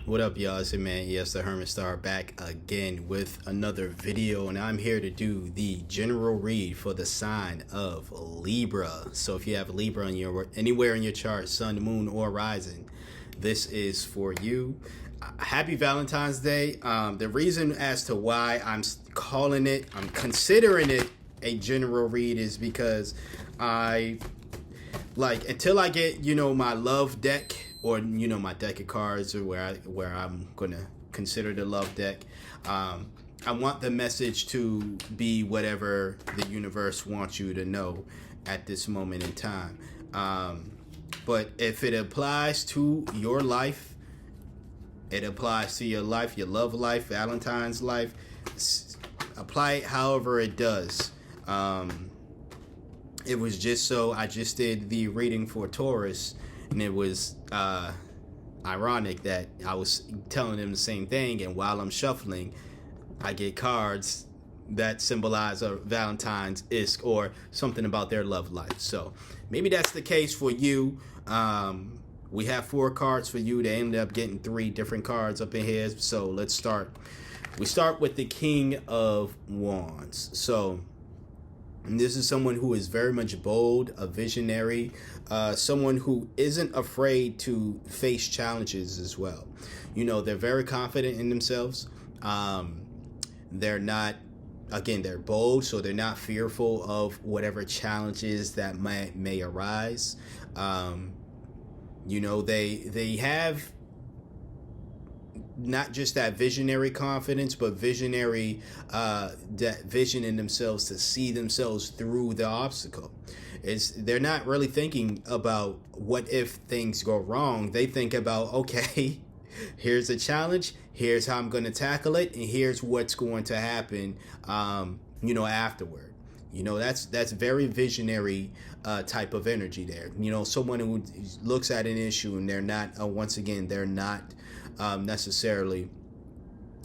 What up, y'all? It's your man, ES the Hermit Star, back again with another video, and I'm here to do the general read for the sign of Libra. So if you have Libra on anywhere in your chart, sun, moon, or rising, this is for you. Happy Valentine's Day. The reason as to why I'm considering it a general read is because until I get, my love deck, or my deck of cards, or where I'm gonna consider the love deck, I want the message to be whatever the universe wants you to know at this moment in time. But if it applies to your life, it applies to your life, your love life, Valentine's life. Apply it however it does. It was just so I just did the reading for Taurus, and it was ironic that I was telling them the same thing, and while I'm shuffling, I get cards that symbolize a Valentine's isk or something about their love life. So maybe that's the case for you. We have 4 cards for you. They ended up getting 3 different cards up in here. So let's start. We start with the King of Wands. So this is someone who is very much bold, a visionary, someone who isn't afraid to face challenges as well. They're very confident in themselves. They're not, again, they're bold, so they're not fearful of whatever challenges that may arise. They have not just that visionary confidence, but visionary that vision in themselves to see themselves through the obstacle. They're not really thinking about what if things go wrong. They think about, okay, here's a challenge, here's how I'm going to tackle it, and here's what's going to happen afterward. That's very visionary type of energy there. Someone who looks at an issue and they're not they're not necessarily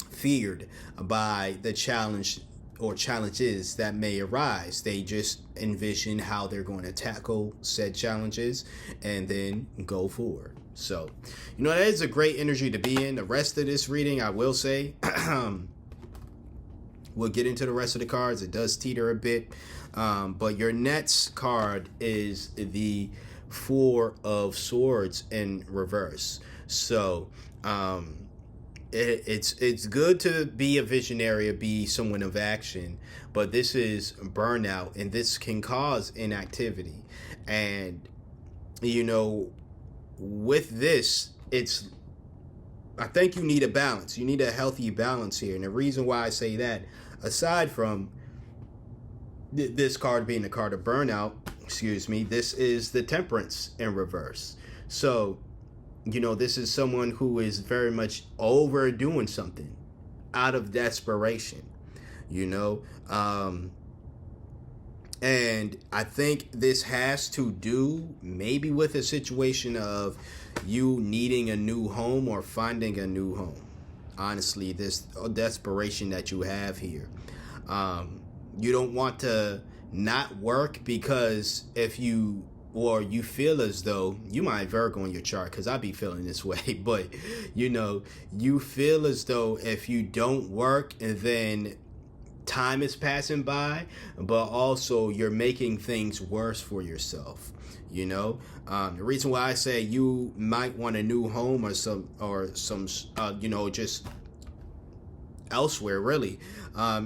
feared by the challenge or challenges that may arise. They just envision how they're going to tackle said challenges and then go forward. So, that is a great energy to be in. The rest of this reading, I will say, we'll get into the rest of the cards. It does teeter a bit. But your next card is the 4 of Swords in reverse. So, it's good to be a visionary, be someone of action, but this is burnout, and this can cause inactivity. And with this, I think you need a balance. You need a healthy balance here. And the reason why I say that, aside from this card being the card of burnout, this is the Temperance in reverse. So this is someone who is very much overdoing something out of desperation, and I think this has to do maybe with a situation of you needing a new home or finding a new home. Honestly, this desperation that you have here. You don't want to not work because you feel as though, you might Virgo in your chart, because I be feeling this way, but you feel as though if you don't work, and then time is passing by, but also you're making things worse for yourself. The reason why I say you might want a new home or some just elsewhere really,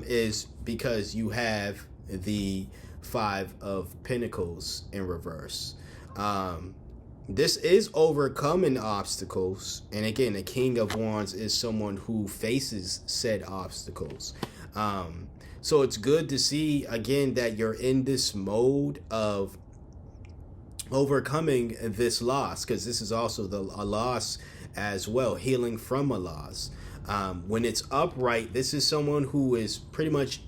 is because you have the 5 of Pentacles in reverse. This is overcoming obstacles, and again, the King of Wands is someone who faces said obstacles. So it's good to see again that you're in this mode of overcoming this loss, because this is also a loss as well, healing from a loss. When it's upright, this is someone who is pretty much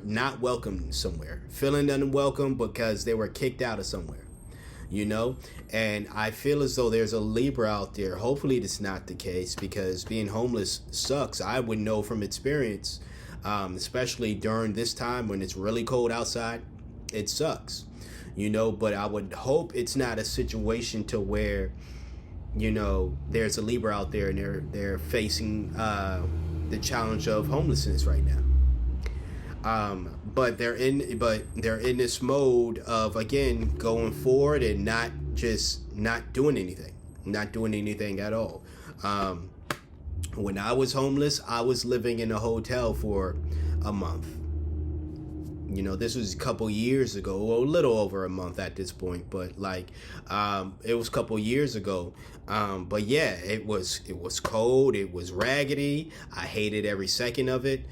not welcome somewhere, feeling unwelcome because they were kicked out of somewhere, and I feel as though there's a Libra out there. Hopefully it's not the case, because being homeless sucks. I would know from experience, especially during this time when it's really cold outside, it sucks, but I would hope it's not a situation to where there's a Libra out there, and they're facing the challenge of homelessness right now. But they're in this mode of, again, going forward and not doing anything at all. When I was homeless, I was living in a hotel for a month. This was a couple years ago, or a little over a month at this point, but it was a couple years ago. But yeah, it was cold, it was raggedy, I hated every second of it.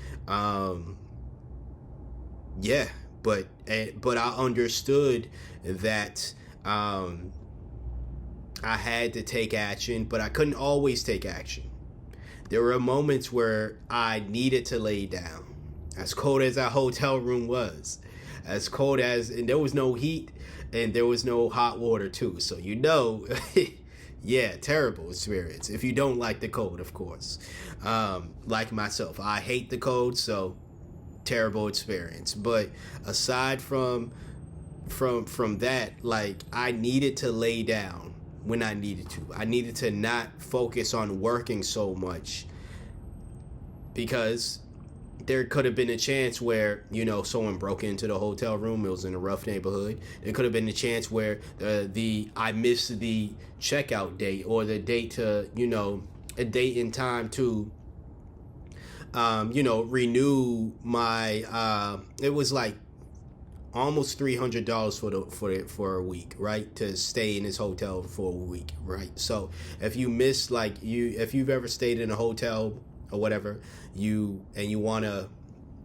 Yeah, but I understood that I had to take action, but I couldn't always take action. There were moments where I needed to lay down. As cold as our hotel room was, and there was no heat, and there was no hot water too. So yeah, terrible experience. If you don't like the cold, of course. Like myself, I hate the cold, so terrible experience. But aside from that, I needed to lay down when I needed to. I needed to not focus on working so much, because there could have been a chance where, someone broke into the hotel room. It was in a rough neighborhood. There could have been a chance where I missed the checkout date, or the date to, a date and time to, renew my, it was like almost $300 for a week, right? To stay in this hotel for a week, right? So if you miss, if you've ever stayed in a hotel or whatever, you want to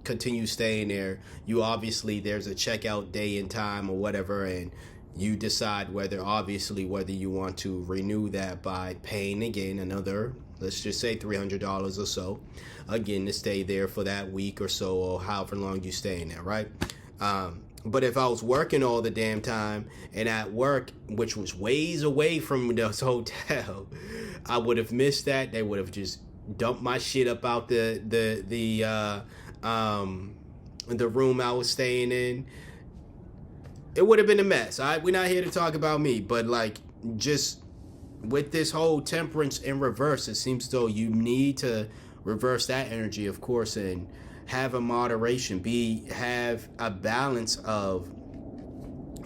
continue staying there, there's a checkout day and time or whatever, and you decide whether you want to renew that by paying again another, let's just say $300 or so, again, to stay there for that week or so, or however long you stay in there, right? But if I was working all the damn time, and at work, which was ways away from this hotel, I would have missed that. They would have just dumped my shit up out the room I was staying in. It would have been a mess. We're not here to talk about me, but just with this whole temperance in reverse, it seems though you need to reverse that energy, of course, and have a moderation. Have a balance of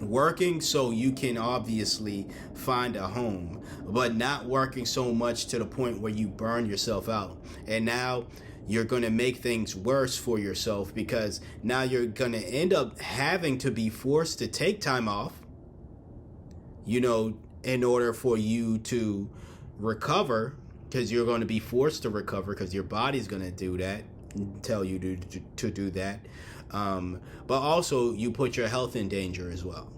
working so you can obviously find a home, but not working so much to the point where you burn yourself out. And now you're going to make things worse for yourself, because now you're going to end up having to be forced to take time off, in order for you to recover, because you're going to be forced to recover, because your body's going to do that, tell you to do that. But also you put your health in danger as well.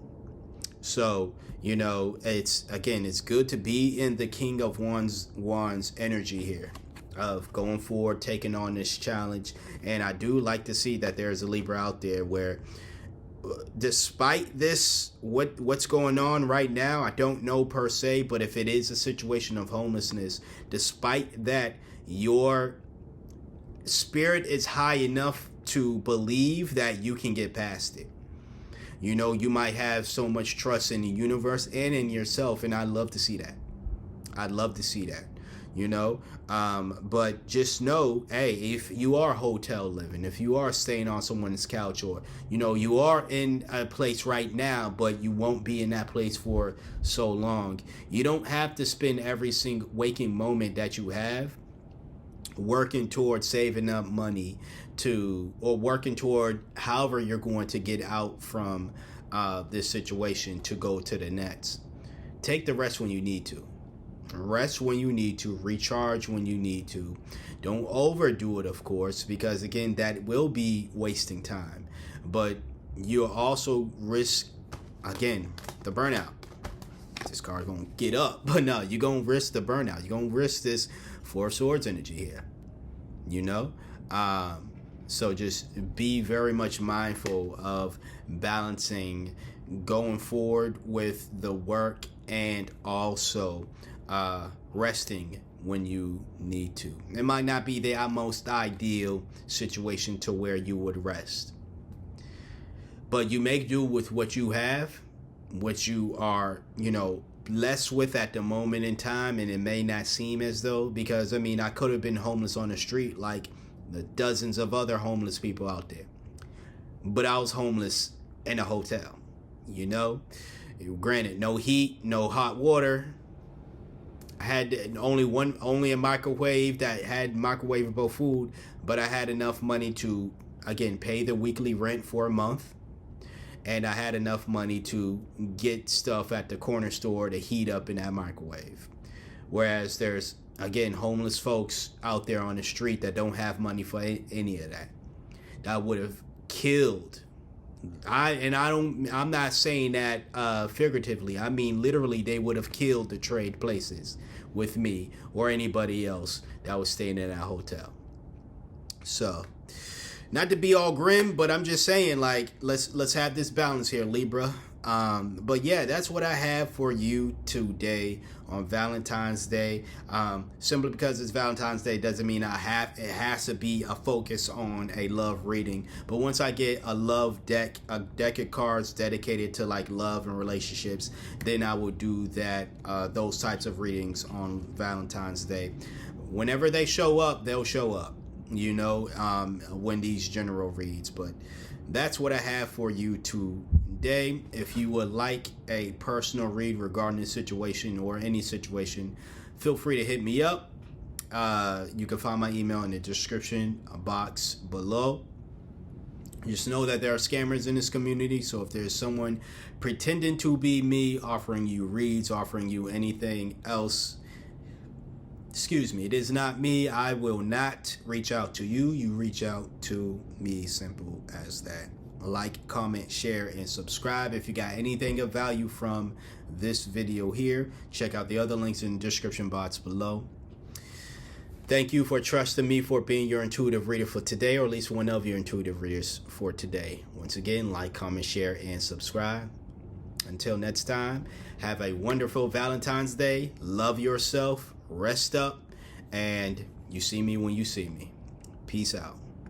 So, it's good to be in the King of Wands energy here, of going forward, taking on this challenge. And I do like to see that there's a Libra out there where, despite this, what's going on right now, I don't know per se, but if it is a situation of homelessness, despite that, your spirit is high enough to believe that you can get past it. You might have so much trust in the universe and in yourself, and I'd love to see that. But just know, hey, if you are hotel living, if you are staying on someone's couch, or you are in a place right now, but you won't be in that place for so long, you don't have to spend every single waking moment that you have working toward saving up money or working toward however you're going to get out from this situation to go to the next. Take the rest when you need to. Rest when you need to. Recharge when you need to. Don't overdo it, of course, because again, that will be wasting time. But you'll also risk, again, the burnout. This card's gonna get up, but no, you're gonna risk the burnout. You're gonna risk this Four of Swords energy here. So just be very much mindful of balancing going forward with the work, and also resting when you need to. It might not be the most ideal situation to where you would rest, but you make do with what you have, what you are, blessed with at the moment in time, and it may not seem as though, because I mean, I could have been homeless on the street like the dozens of other homeless people out there, but I was homeless in a hotel. You know, granted, no heat, no hot water. I had only a microwave that had microwavable food, but I had enough money to, again, pay the weekly rent for a month, and I had enough money to get stuff at the corner store to heat up in that microwave. Whereas there's, again, homeless folks out there on the street that don't have money for any of that. That would have killed. I'm not saying that figuratively. I mean literally, they would have killed the trade places with me or anybody else that was staying in that hotel. So, not to be all grim, but I'm just saying, like, let's have this balance here, Libra. But yeah, that's what I have for you today on Valentine's Day. Simply because it's Valentine's Day doesn't mean it has to be a focus on a love reading. But once I get a deck of cards dedicated to like love and relationships, then I will do that, those types of readings on Valentine's Day. Whenever they show up, they'll show up, you know, when these general reads. But that's what I have for you today. If you would like a personal read regarding this situation or any situation, feel free to hit me up. You can find my email in the description box below. Just know that there are scammers in this community, so if there's someone pretending to be me, offering you reads, offering you anything else, excuse me, it is not me. I will not reach out to you. You reach out to me. Simple as that. Like, comment, share, and subscribe. If you got anything of value from this video here, check out the other links in the description box below. Thank you for trusting me for being your intuitive reader for today, or at least one of your intuitive readers for today. Once again, like, comment, share, and subscribe. Until next time, have a wonderful Valentine's Day. Love yourself. Rest up, and you see me when you see me. Peace out.